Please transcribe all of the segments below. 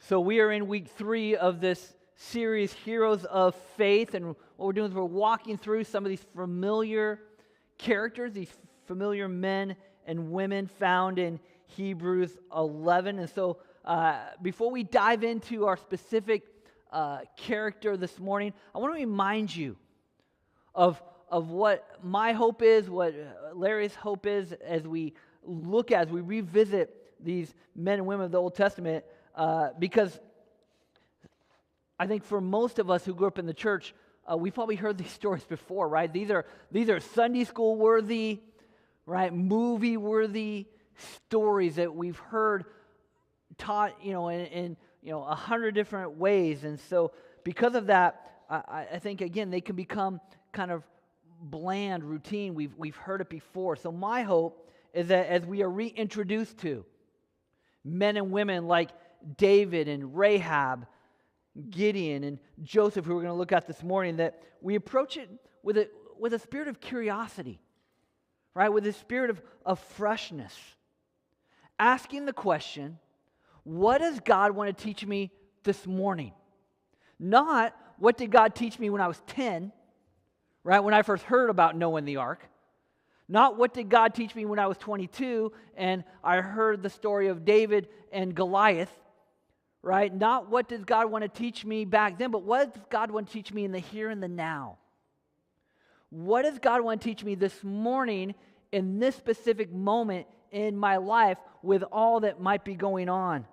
So we are in week 3 of this series, Heroes of Faith, and what we're doing is we're walking through some of these familiar characters, these familiar men and women found in Hebrews 11. And so before we dive into our specific character this morning, I want to remind you of what my hope is, what Larry's hope is as we revisit these men and women of the Old Testament, because I think for most of us who grew up in the church, we've probably heard these stories before, right? These are Sunday school worthy, right, movie worthy stories that we've heard taught, in 100 different ways. And so because of that, I think again they can become kind of bland, routine. We've heard it before. So my hope is that as we are reintroduced to men and women like David and Rahab, Gideon and Joseph, who we're going to look at this morning, that we approach it with a spirit of curiosity, right? With a spirit of freshness. Asking the question, what does God want to teach me this morning? Not, what did God teach me when I was 10, right, when I first heard about Noah and the ark? Not, what did God teach me when I was 22 and I heard the story of David and Goliath, right? Not, what does God want to teach me back then, but what does God want to teach me in the here and the now? What does God want to teach me this morning in this specific moment in my life with all that might be going on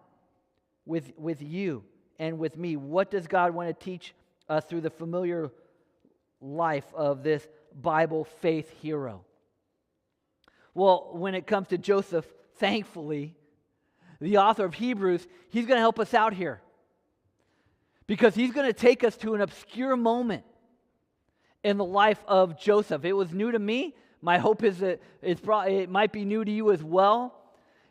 with you and with me? What does God want to teach us through the familiar life of this Bible faith hero? Well, when it comes to Joseph, thankfully, the author of Hebrews, he's going to help us out here, because he's going to take us to an obscure moment in the life of Joseph. It was new to me. My hope is that it might be new to you as well.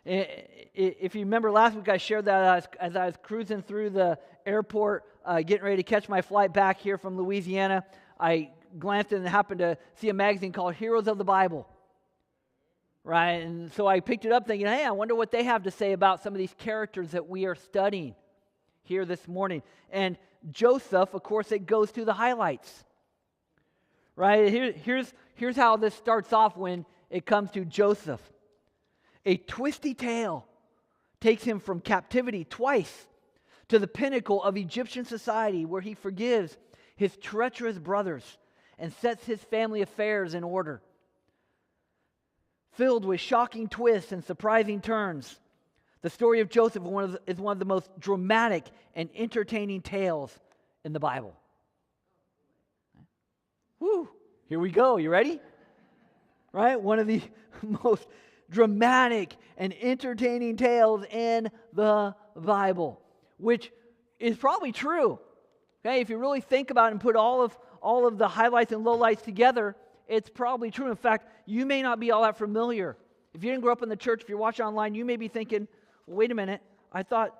If you remember last week, I shared that as I was cruising through the airport, getting ready to catch my flight back here from Louisiana, I glanced and happened to see a magazine called Heroes of the Bible. Right, and so I picked it up thinking, hey, I wonder what they have to say about some of these characters that we are studying here this morning. And Joseph, of course, it goes to the highlights. Right, here's how this starts off when it comes to Joseph. A twisty tale takes him from captivity twice to the pinnacle of Egyptian society, where he forgives his treacherous brothers and sets his family affairs in order. Filled with shocking twists and surprising turns, the story of Joseph is one of the most dramatic and entertaining tales in the Bible. Woo! Here we go. You ready? Right? One of the most dramatic and entertaining tales in the Bible, which is probably true. Okay, if you really think about it and put all of the highlights and lowlights together, it's probably true. In fact, you may not be all that familiar. If you didn't grow up in the church, if you're watching online, you may be thinking, well, wait a minute, I thought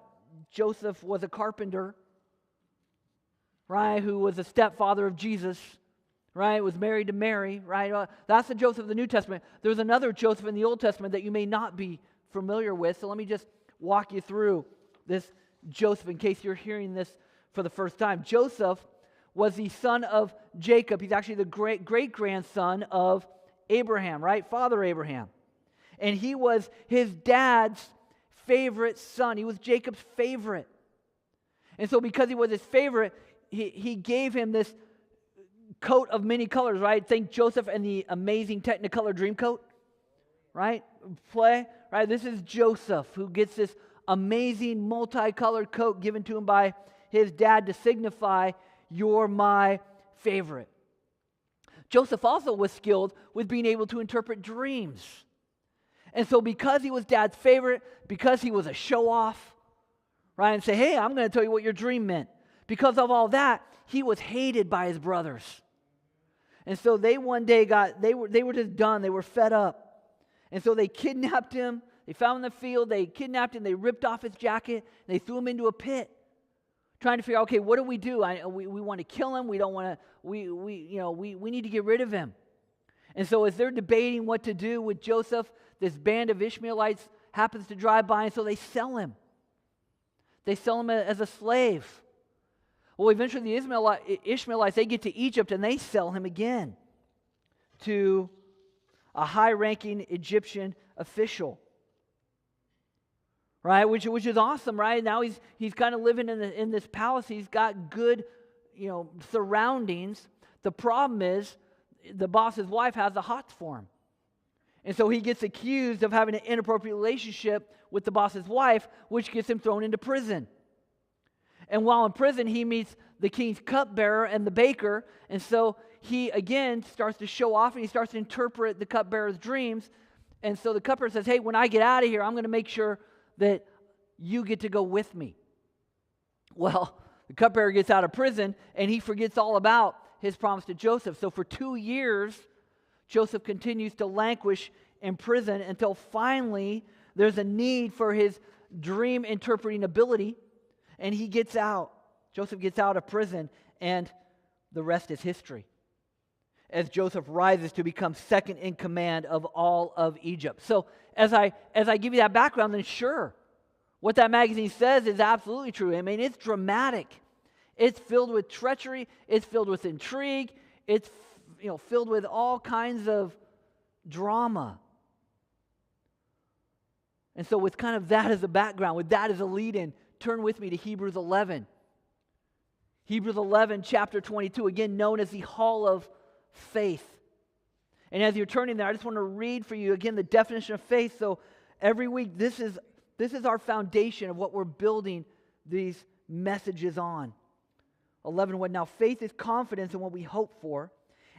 Joseph was a carpenter, right, who was a stepfather of Jesus, right, was married to Mary, right? That's the Joseph of the New Testament. There's another Joseph in the Old Testament that you may not be familiar with, so let me just walk you through this Joseph in case you're hearing this for the first time. Joseph was the son of Jacob. He's actually the great-grandson of Abraham, right? Father Abraham. And he was his dad's favorite son. He was Jacob's favorite. And so because he was his favorite, he gave him this coat of many colors, right? Think Joseph and the amazing Technicolor Dreamcoat, right? Right? This is Joseph, who gets this amazing multicolored coat given to him by his dad to signify, you're my favorite. Joseph also was skilled with being able to interpret dreams. And so because he was dad's favorite, because he was a show-off, right, and say, hey, I'm going to tell you what your dream meant. Because of all that, he was hated by his brothers. And so they one day they were just done. They were fed up. And so they kidnapped him. They found him in the field. They kidnapped him. They ripped off his jacket. And they threw him into a pit, trying to figure out, okay, what do? We want to kill him. We don't want to. We need to get rid of him. And so as they're debating what to do with Joseph, this band of Ishmaelites happens to drive by, and so they sell him. They sell him as a slave. Well, eventually the Ishmaelites, they get to Egypt and they sell him again to a high-ranking Egyptian official. Right, which is awesome, right? Now he's kind of living in this palace. He's got good, surroundings. The problem is the boss's wife has the hots for him. And so he gets accused of having an inappropriate relationship with the boss's wife, which gets him thrown into prison. And while in prison, he meets the king's cupbearer and the baker. And so he, again, starts to show off and he starts to interpret the cupbearer's dreams. And so the cupbearer says, hey, when I get out of here, I'm going to make sure that you get to go with me. Well, the cupbearer gets out of prison and he forgets all about his promise to Joseph. So for 2 years, Joseph continues to languish in prison until finally there's a need for his dream interpreting ability and he gets out. Joseph gets out of prison and the rest is history, as Joseph rises to become second in command of all of Egypt. So as I give you that background, then sure, what that magazine says is absolutely true. I mean, it's dramatic. It's filled with treachery. It's filled with intrigue. It's filled with all kinds of drama. And so with kind of that as a background, with that as a lead-in, turn with me to Hebrews 11. Hebrews 11, chapter 22, again known as the Hall of Faith. And as you're turning there, I just want to read for you again the definition of faith. So every week, this is our foundation of what we're building these messages on. 11:1. Now faith is confidence in what we hope for,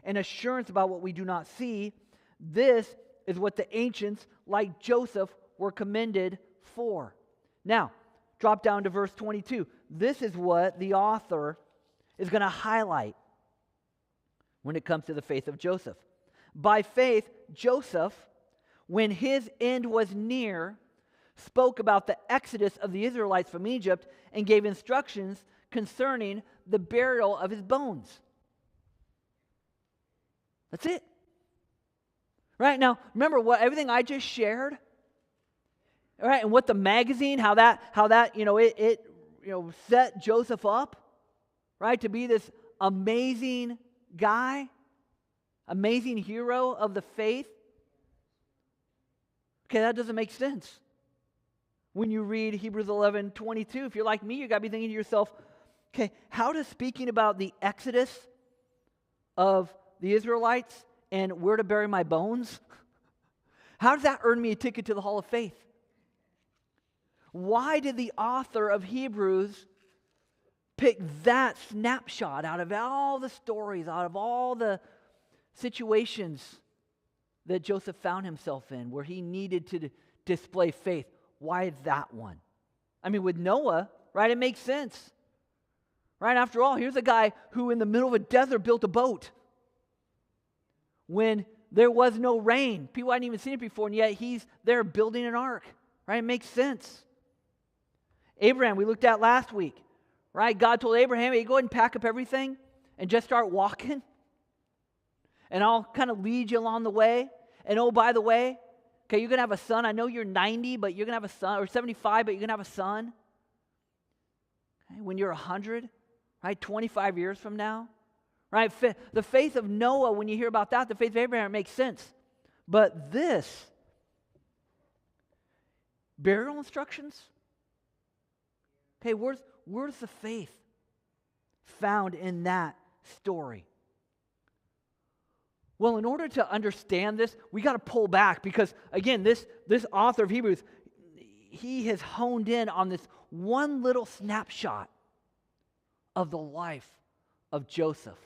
and assurance about what we do not see. This is what the ancients, like Joseph, were commended for. Now, drop down to verse 22. This is what the author is going to highlight when it comes to the faith of Joseph. By faith, Joseph, when his end was near, spoke about the exodus of the Israelites from Egypt and gave instructions concerning the burial of his bones. That's it. Right now, remember everything I just shared? All right, and what the magazine, how that it set Joseph up, right, to be this amazing guy, amazing hero of the faith. Okay, that doesn't make sense. When you read Hebrews 11:22, if you're like me, you got to be thinking to yourself, okay, how does speaking about the exodus of the Israelites and where to bury my bones, how does that earn me a ticket to the Hall of Faith? Why did the author of Hebrews pick that snapshot out of all the stories, out of all the situations that Joseph found himself in where he needed to display faith? Why that one? I mean, with Noah, right, it makes sense. Right, after all, here's a guy who in the middle of a desert built a boat when there was no rain. People hadn't even seen it before, and yet he's there building an ark. Right, it makes sense. Abraham, we looked at last week. Right, God told Abraham, hey, go ahead and pack up everything and just start walking. And I'll kind of lead you along the way. And oh, by the way, okay, you're going to have a son. I know you're 90, but you're going to have a son, or 75, but you're going to have a son. Okay, when you're 100, right, 25 years from now. Right, the faith of Noah, when you hear about that, the faith of Abraham, makes sense. But this, burial instructions, okay, where's the faith found in that story? Well, in order to understand this, we got to pull back because, again, this author of Hebrews, he has honed in on this one little snapshot of the life of Joseph.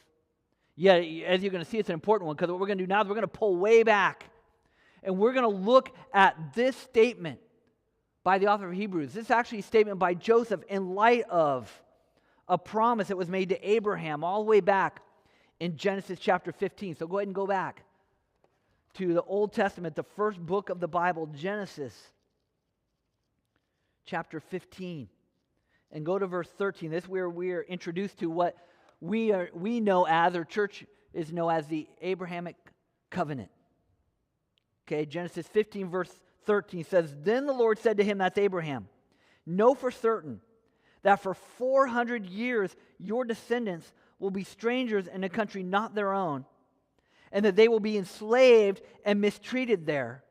Yeah, as you're going to see, it's an important one because what we're going to do now is we're going to pull way back and we're going to look at this statement by the author of Hebrews. This is actually a statement by Joseph in light of a promise that was made to Abraham all the way back in Genesis chapter 15. So go ahead and go back to the Old Testament, the first book of the Bible, Genesis chapter 15. And go to verse 13. This is where we're introduced to what we know as, or church is known as, the Abrahamic covenant. Okay, Genesis 15 verse 13 says, Then the Lord said to him, that's Abraham, know for certain that for 400 years your descendants will be strangers in a country not their own, and that they will be enslaved and mistreated there.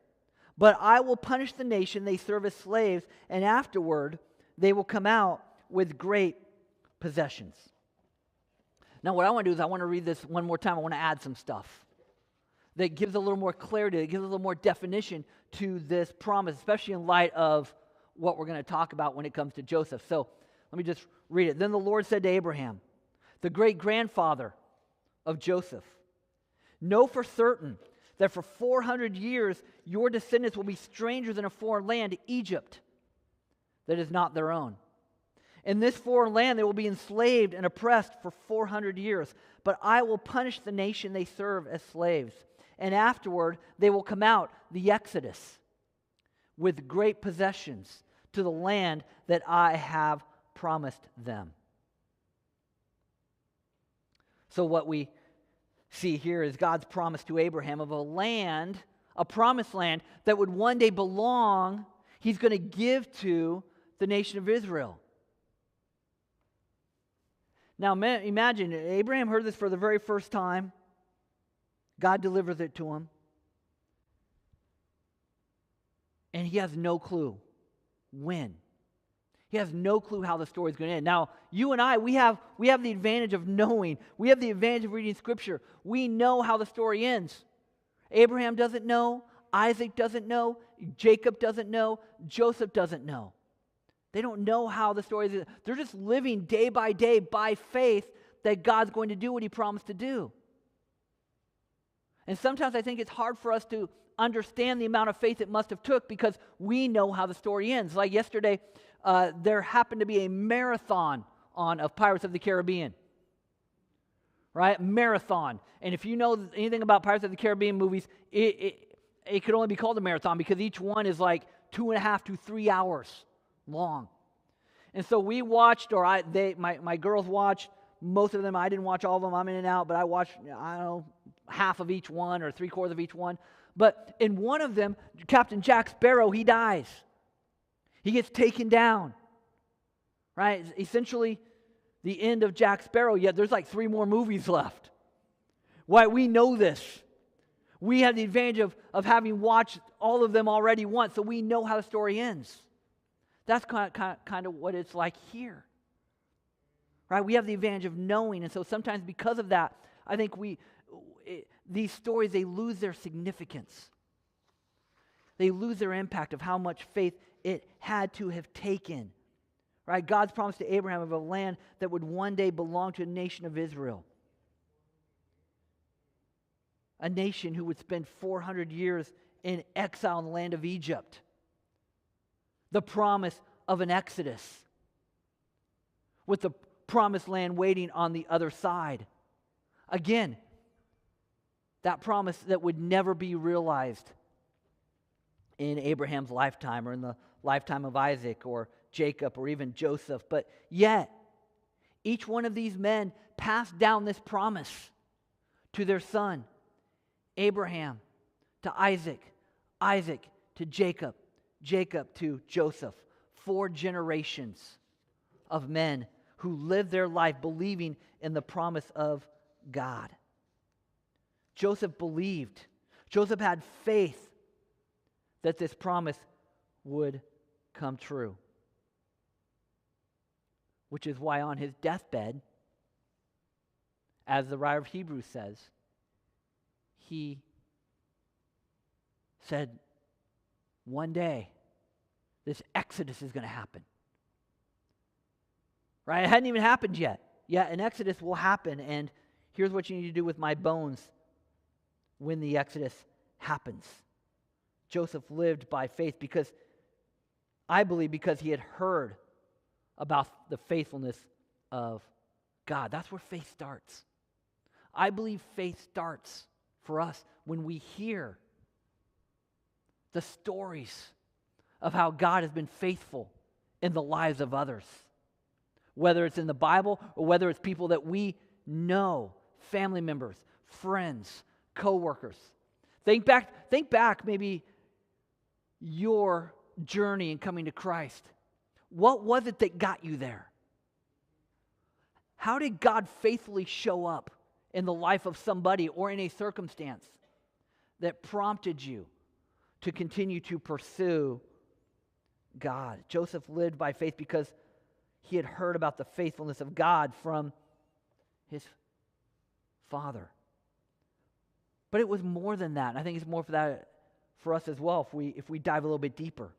But I will punish the nation they serve as slaves, and afterward they will come out with great possessions. Now what I want to do is I want to read this one more time. I want to add some stuff that gives a little more clarity, that gives a little more definition to this promise, especially in light of what we're going to talk about when it comes to Joseph. So let me just read it. Then the Lord said to Abraham, the great-grandfather of Joseph, know for certain that for 400 years your descendants will be strangers in a foreign land, Egypt, that is not their own. In this foreign land they will be enslaved and oppressed for 400 years, but I will punish the nation they serve as slaves, and afterward they will come out, the Exodus, with great possessions to the land that I have promised them. So what we see here is God's promise to Abraham of a land, a promised land that would one day belong, he's going to give to the nation of Israel. Now imagine, Abraham heard this for the very first time. God delivers it to him. And he has no clue when. He has no clue how the story is going to end. Now, you and I, we have the advantage of knowing. We have the advantage of reading Scripture. We know how the story ends. Abraham doesn't know. Isaac doesn't know. Jacob doesn't know. Joseph doesn't know. They don't know how the story is. They're just living day by day by faith that God's going to do what he promised to do. And sometimes I think it's hard for us to understand the amount of faith it must have took because we know how the story ends. Like yesterday, there happened to be a marathon on of Pirates of the Caribbean. Right? Marathon. And if you know anything about Pirates of the Caribbean movies, it could only be called a marathon because each one is like 2.5 to 3 hours long. And so we watched, or my girls watched, most of them. I didn't watch all of them. I'm in and out, but I watched, I don't know, half of each one or 3/4 of each one. But in one of them, Captain Jack Sparrow, he dies. He gets taken down. Right? It's essentially the end of Jack Sparrow, yet there's like 3 more movies left. Why? We know this. We have the advantage of having watched all of them already once, so we know how the story ends. That's kind of what it's like here. Right? We have the advantage of knowing, and so sometimes because of that, I think these stories, they lose their significance. They lose their impact of how much faith it had to have taken. Right? God's promise to Abraham of a land that would one day belong to a nation of Israel. A nation who would spend 400 years in exile in the land of Egypt. The promise of an exodus, with the promised land waiting on the other side. Again, that promise that would never be realized in Abraham's lifetime or in the lifetime of Isaac or Jacob or even Joseph. But yet, each one of these men passed down this promise to their son, Abraham, to Isaac, Isaac to Jacob, Jacob to Joseph. 4 generations of men who lived their life believing in the promise of God. Joseph believed. Joseph had faith that this promise would come true. Which is why on his deathbed, as the writer of Hebrews says, he said, one day, this exodus is going to happen. Right? It hadn't even happened yet. Yet an exodus will happen, and here's what you need to do with my bones when the exodus happens. Joseph lived by faith because, I believe, because he had heard about the faithfulness of God. That's where faith starts. I believe faith starts for us when we hear the stories of how God has been faithful in the lives of others. Whether it's in the Bible or whether it's people that we know, family members, friends, co-workers. Think back maybe your journey in coming to Christ. What was it that got you there? How did God faithfully show up in the life of somebody or in a circumstance that prompted you to continue to pursue God? Joseph lived by faith because he had heard about the faithfulness of God from his father. But it was more than that. And I think it's more for that for us as well if we dive a little bit deeper.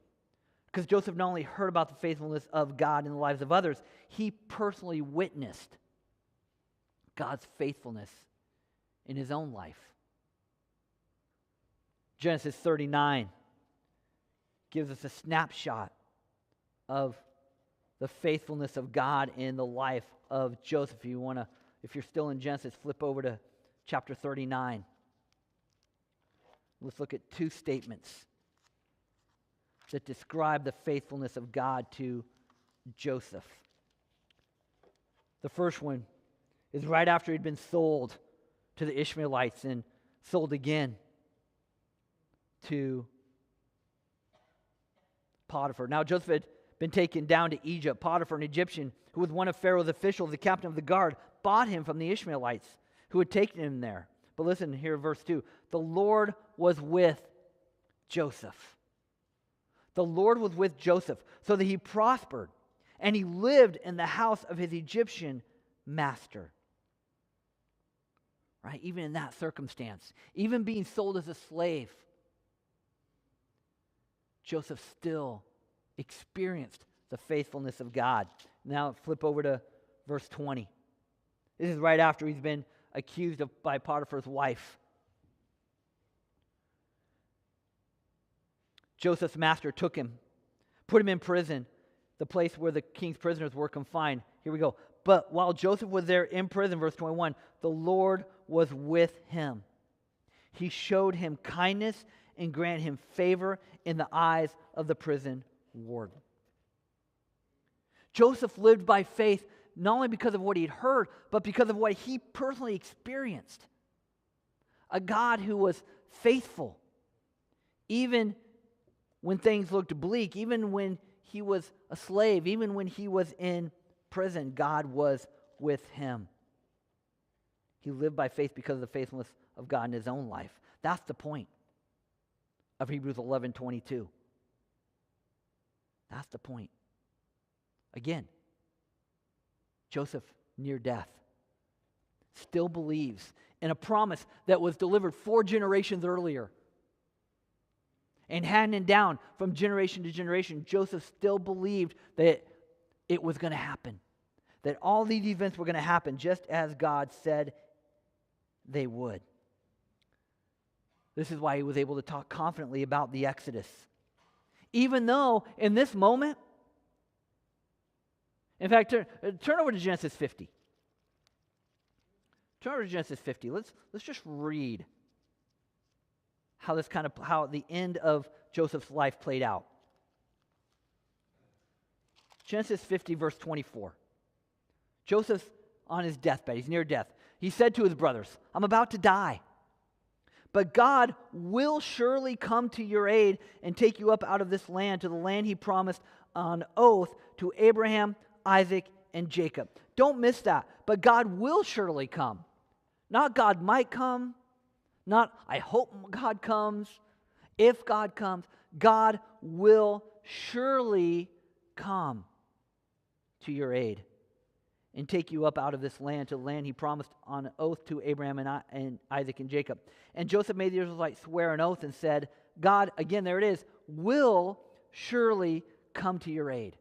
Because Joseph not only heard about the faithfulness of God in the lives of others, he personally witnessed God's faithfulness in his own life. Genesis 39 gives us a snapshot of the faithfulness of God in the life of Joseph. If you're still in Genesis, flip over to chapter 39. Let's look at two statements that describe the faithfulness of God to Joseph. The first one is right after he'd been sold to the Ishmaelites and sold again to Potiphar. Now Joseph had been taken down to Egypt. Potiphar, an Egyptian who was one of Pharaoh's officials, the captain of the guard, bought him from the Ishmaelites who had taken him there. But listen here, verse 2. The Lord was with Joseph. The Lord was with Joseph so that he prospered, and he lived in the house of his Egyptian master. Right? Even in that circumstance, even being sold as a slave, Joseph still experienced the faithfulness of God. Now flip over to verse 20. This is right after he's been accused by Potiphar's wife. Joseph's master took him, put him in prison, the place where the king's prisoners were confined. Here we go. But while Joseph was there in prison, verse 21, the Lord was with him. He showed him kindness and granted him favor in the eyes of the prison warden. Joseph lived by faith not only because of what he'd heard, but because of what he personally experienced. A God who was faithful, even when things looked bleak, even when he was a slave, even when he was in prison, God was with him. He lived by faith because of the faithfulness of God in his own life. That's the point of Hebrews 11:22. That's the point. Again, Joseph, near death, still believes in a promise that was delivered 4 generations earlier. And handed down from generation to generation, Joseph still believed that it was going to happen. That all these events were going to happen just as God said they would. This is why he was able to talk confidently about the Exodus. Even though in this moment, in fact, turn over to Genesis 50. Turn over to Genesis 50. Let's just read how the end of Joseph's life played out. Genesis 50, verse 24. Joseph's on his deathbed. He's near death. He said to his brothers, I'm about to die, but God will surely come to your aid and take you up out of this land to the land he promised on oath to Abraham, Isaac, and Jacob. Don't miss that. But God will surely come. Not God might come. Not I hope God comes. If God comes, God will surely come to your aid and take you up out of this land to the land he promised on oath to Abraham and Isaac and Jacob. And Joseph made the Israelites swear an oath and said, God, again, there it is, will surely come to your aid.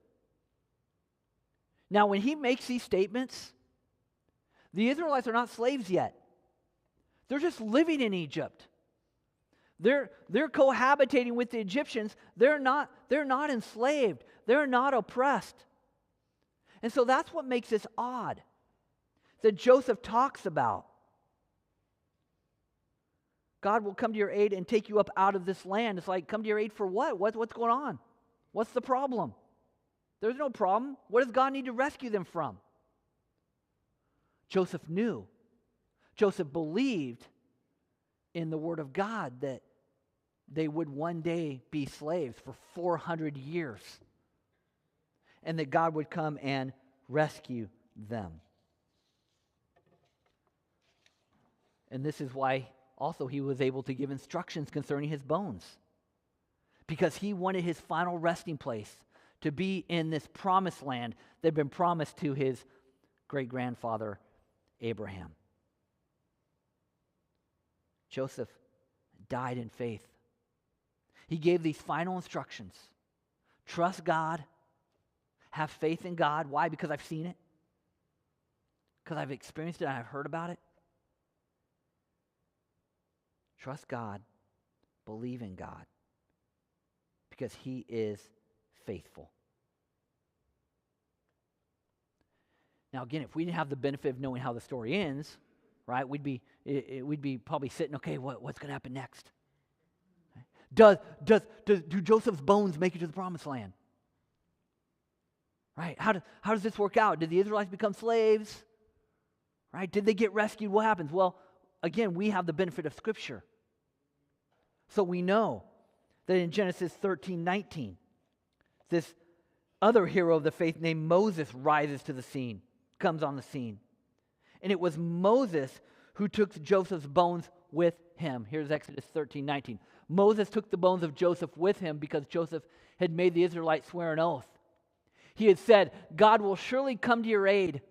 Now, when he makes these statements, the Israelites are not slaves yet. They're just living in Egypt. They're cohabitating with the Egyptians. They're not enslaved. They're not oppressed. And so that's what makes this odd that Joseph talks about. God will come to your aid and take you up out of this land. It's like, come to your aid for what? What's going on? What's the problem? There's no problem. What does God need to rescue them from? Joseph knew. Joseph believed in the word of God that they would one day be slaves for 400 years and that God would come and rescue them. And this is why also he was able to give instructions concerning his bones, because he wanted his final resting place to be in this promised land that had been promised to his great-grandfather Abraham. Joseph died in faith. He gave these final instructions. Trust God. Have faith in God. Why? Because I've seen it. Because I've experienced it and I've heard about it. Trust God. Believe in God. Because He is faithful. Now again, if we didn't have the benefit of knowing how the story ends, right, we'd be probably sitting, okay, what's going to happen next? Do Joseph's bones make it to the promised land? Right? How does this work out? Did the Israelites become slaves? Right? Did they get rescued? What happens? Well, again, we have the benefit of Scripture. So we know that in Genesis 13:19, this other hero of the faith named Moses rises to the scene, comes on the scene. And it was Moses who took Joseph's bones with him. Here's Exodus 13:19. Moses took the bones of Joseph with him because Joseph had made the Israelites swear an oath. He had said, God will surely come to your aid,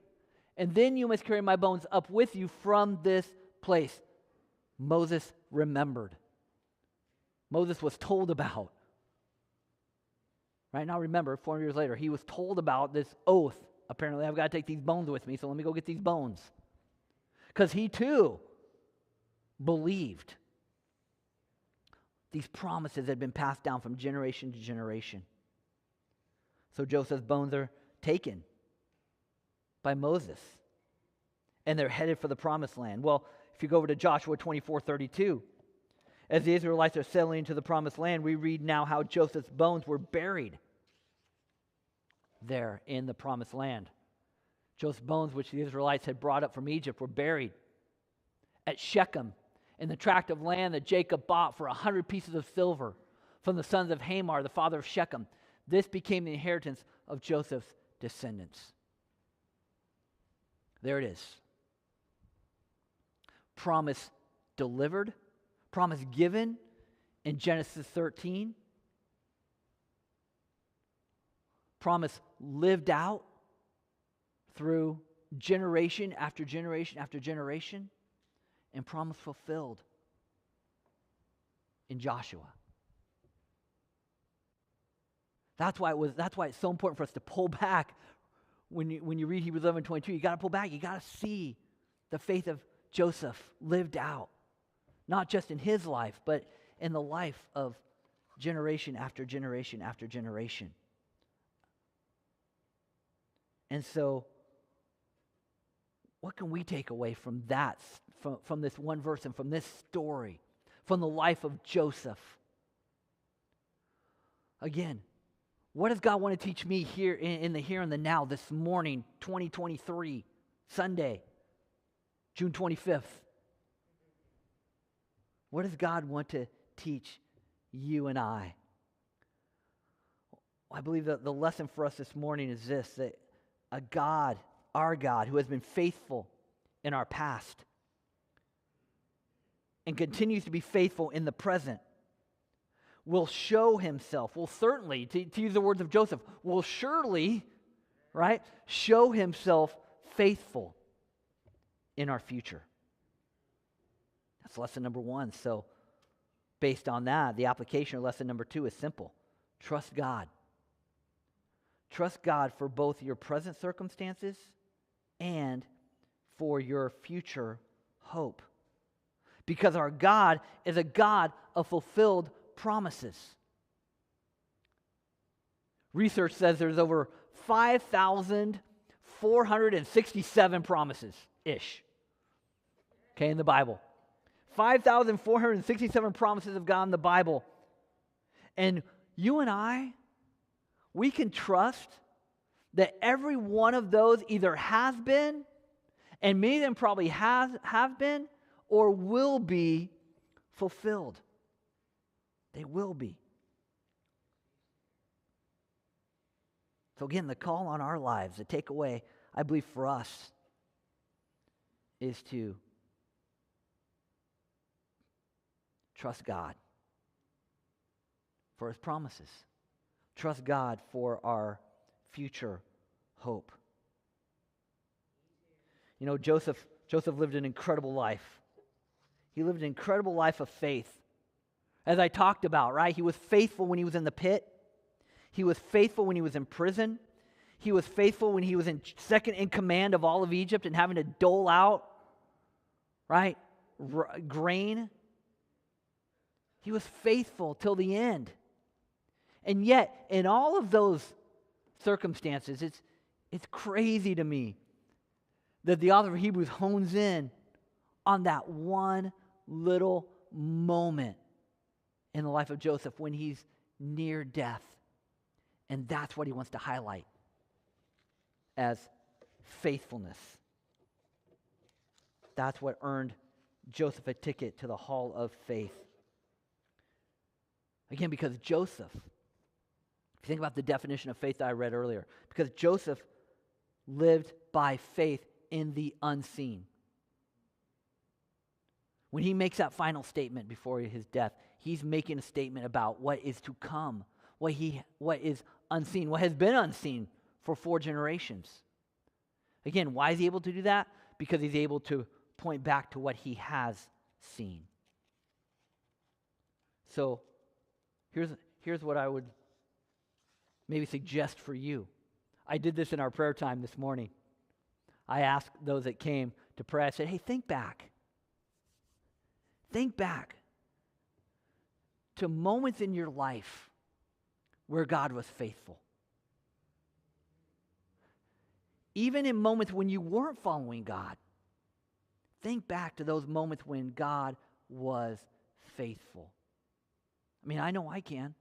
and then you must carry my bones up with you from this place. Moses remembered. Moses was told about. Right now, remember, 400 years later, he was told about this oath. Apparently, I've got to take these bones with me, so let me go get these bones. Because he too believed these promises had been passed down from generation to generation. So Joseph's bones are taken by Moses, and they're headed for the promised land. Well, if you go over to Joshua 24:32, as the Israelites are settling into the promised land, we read now how Joseph's bones were buried there in the promised land. Joseph's bones, which the Israelites had brought up from Egypt, were buried at Shechem in the tract of land that Jacob bought for 100 pieces of silver from the sons of Hamor, the father of Shechem. This became the inheritance of Joseph's descendants. There it is. Promise delivered, promise given in Genesis 13. Promise lived out through generation after generation after generation, and promise fulfilled in Joshua. That's why it's so important for us to pull back. When you read Hebrews 11:22, you got to pull back. You got to see the faith of Joseph lived out, not just in his life, but in the life of generation after generation after generation. And so, what can we take away from that, from this one verse and from this story, from the life of Joseph? Again, what does God want to teach me here in the here and the now this morning, 2023, Sunday, June 25th? What does God want to teach you and I? I believe that the lesson for us this morning is this, that a God, our God, who has been faithful in our past and continues to be faithful in the present, will show himself, will certainly, to use the words of Joseph, will surely, right, show himself faithful in our future. That's lesson number one. So based on that, the application of lesson number two is simple. Trust God. Trust God for both your present circumstances and for your future hope. Because our God is a God of fulfilled promises. Research says there's over 5,467 promises-ish, okay, in the Bible. 5,467 promises of God in the Bible. And you and I, we can trust that every one of those either has been, and many of them probably have been, or will be fulfilled. They will be. So again, the call on our lives, the takeaway, I believe for us, is to trust God for his promises. Trust God for our future hope. You know, Joseph lived an incredible life. He lived an incredible life of faith. As I talked about, right? He was faithful when he was in the pit. He was faithful when he was in prison. He was faithful when he was second in command of all of Egypt and having to dole out, right, grain. He was faithful till the end. And yet, in all of those circumstances, it's crazy to me that the author of Hebrews hones in on that one little moment in the life of Joseph when he's near death. And that's what he wants to highlight as faithfulness. That's what earned Joseph a ticket to the Hall of Faith. Again, because Joseph, if you think about the definition of faith that I read earlier, because Joseph lived by faith in the unseen. When he makes that final statement before his death, he's making a statement about what is to come, what is unseen, what has been unseen for 4 generations. Again, why is he able to do that? Because he's able to point back to what he has seen. So, here's what I would maybe suggest for you. I did this in our prayer time this morning. I asked those that came to pray, I said, hey, think back. Think back to moments in your life where God was faithful. Even in moments when you weren't following God, think back to those moments when God was faithful. I mean, I know I can.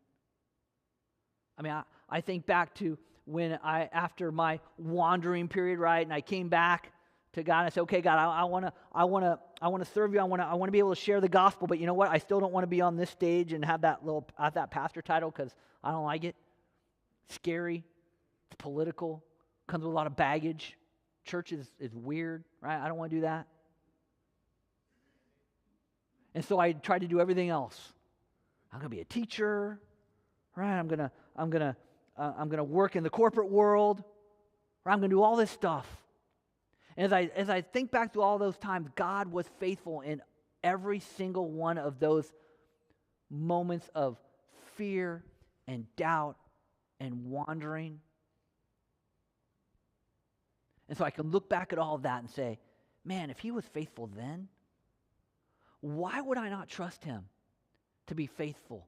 I mean, I think back to when after my wandering period, right, and I came back to God and I said, okay, God, I want to serve you. I want to be able to share the gospel, but you know what? I still don't want to be on this stage and have that pastor title because I don't like it. Scary. It's political. Comes with a lot of baggage. Church is weird, right? I don't want to do that. And so I tried to do everything else. I'm going to be a teacher, right? I'm going to work in the corporate world, right? I'm going to do all this stuff. And as I think back to all those times, God was faithful in every single one of those moments of fear and doubt and wandering. And so I can look back at all of that and say, man, if he was faithful then, why would I not trust him to be faithful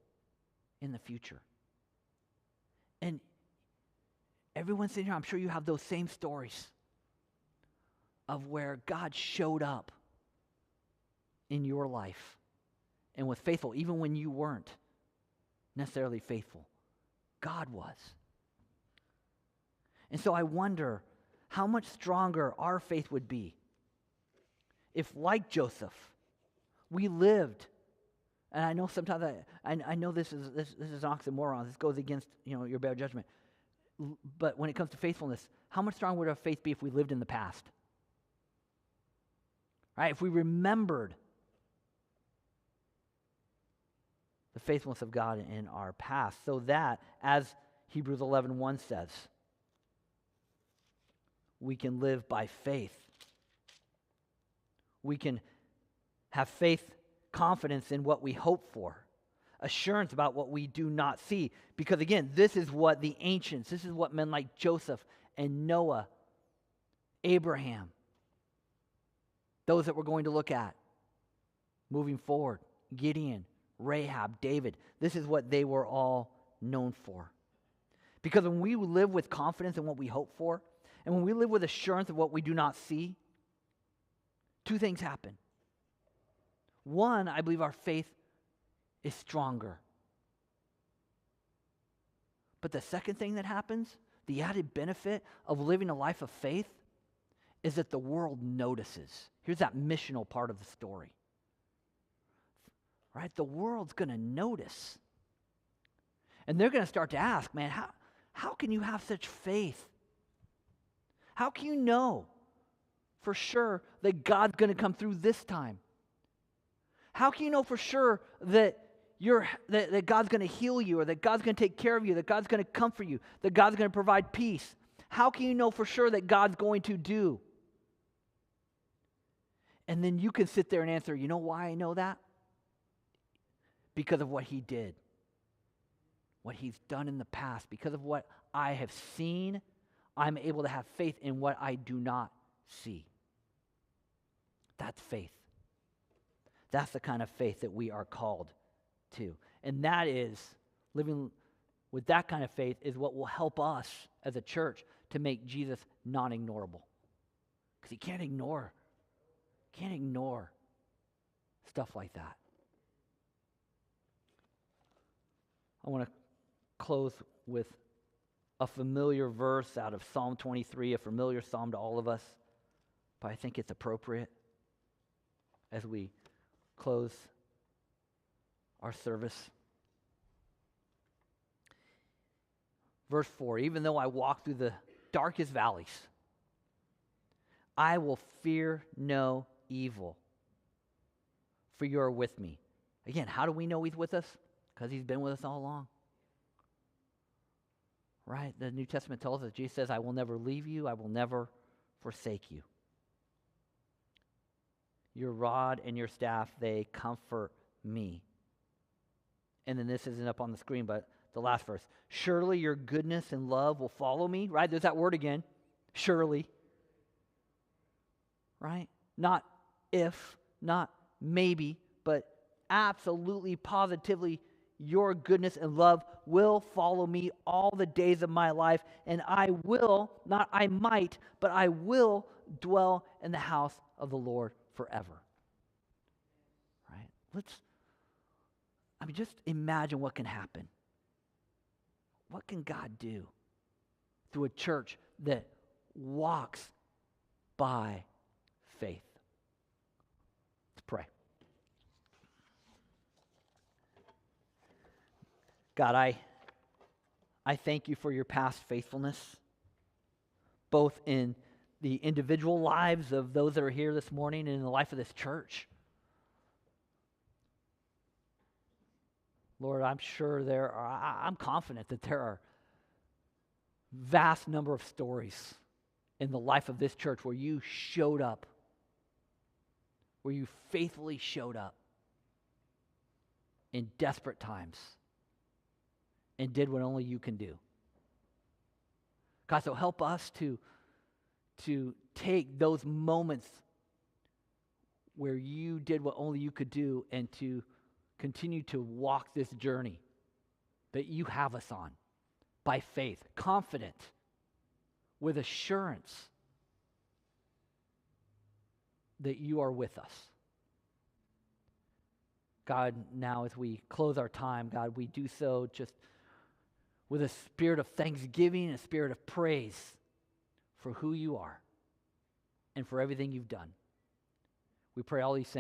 in the future? And everyone sitting here, I'm sure you have those same stories of where God showed up in your life and was faithful, even when you weren't necessarily faithful. God was. And so I wonder how much stronger our faith would be if, like Joseph, we lived. And I know sometimes I know this is oxymoron. This goes against your better judgment. But when it comes to faithfulness, how much stronger would our faith be if we lived in the past? Right? If we remembered the faithfulness of God in our past, so that, as Hebrews 11:1 says, we can live by faith. We can have faith, confidence in what we hope for, assurance about what we do not see. Because again, this is what the ancients, this is what men like Joseph and Noah, Abraham, those that we're going to look at moving forward, Gideon, Rahab, David, this is what they were all known for. Because when we live with confidence in what we hope for, and when we live with assurance of what we do not see, 2 things happen. One, I believe our faith is stronger. But the second thing that happens, the added benefit of living a life of faith, is that the world notices. Here's that missional part of the story. Right? The world's going to notice. And they're going to start to ask, man, how can you have such faith? How can you know for sure that God's going to come through this time? How can you know for sure that that God's going to heal you, or that God's going to take care of you, that God's going to comfort you, that God's going to provide peace? How can you know for sure that God's going to do? And then you can sit there and answer, you know why I know that? Because of what he did. What he's done in the past. Because of what I have seen, I'm able to have faith in what I do not see. That's faith. That's the kind of faith that we are called to. And that is, living with that kind of faith is what will help us as a church to make Jesus non-ignorable. Because he can't ignore stuff like that. I want to close with a familiar verse out of Psalm 23, a familiar psalm to all of us, but I think it's appropriate as we close our service. Verse 4, even though I walk through the darkest valleys, I will fear no evil, for you are with me. Again, how do we know he's with us? Because he's been with us all along. Right? The New Testament tells us, Jesus says, I will never leave you, I will never forsake you. Your rod and your staff, they comfort me. And then this isn't up on the screen, but the last verse. Surely your goodness and love will follow me. Right? There's that word again. Surely. Right? Not if, not maybe, but absolutely, positively, your goodness and love will follow me all the days of my life, and I will, not I might, but I will dwell in the house of the Lord forever. Right? Just imagine what can happen. What can God do through a church that walks by faith? Let's pray. God, I thank you for your past faithfulness, both in the individual lives of those that are here this morning and in the life of this church. Lord, I'm confident that there are vast number of stories in the life of this church where you showed up, where you faithfully showed up in desperate times and did what only you can do. God, so help us to take those moments where you did what only you could do and to continue to walk this journey that you have us on by faith, confident, with assurance that you are with us. God, now as we close our time, God, we do so just with a spirit of thanksgiving and a spirit of praise for who you are and for everything you've done. We pray all these things